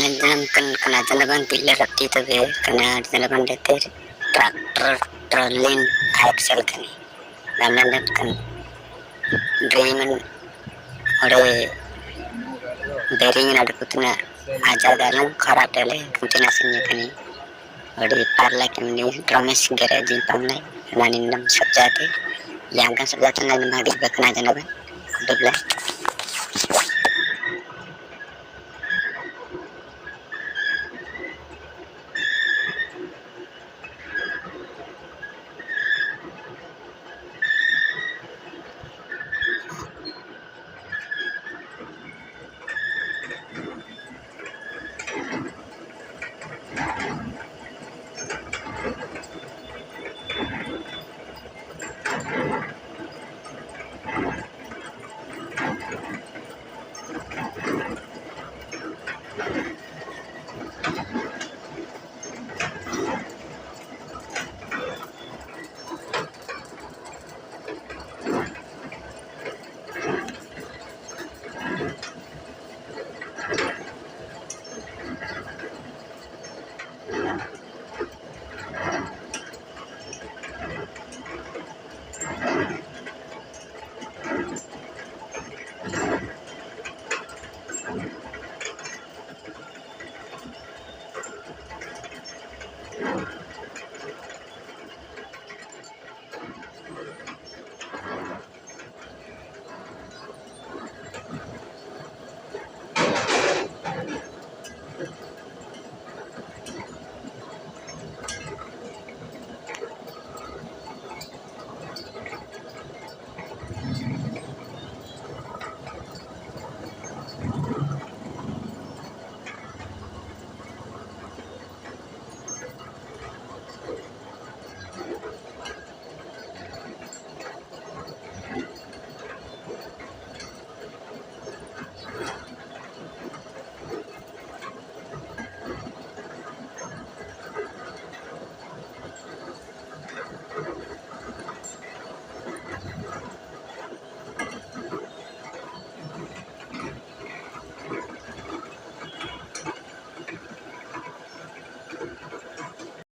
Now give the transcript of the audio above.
kan kena jalaban pilar rakti tabe kena jalaban deter traktor trolling axle kani nanan kan dreamen ore bearing nadukutna aja dalam kharap dele kuntina sinya kani ore parla kani promise garage pamnai nanin nam sabjate yang kan sabjate nanin magil bakna jalaban dubla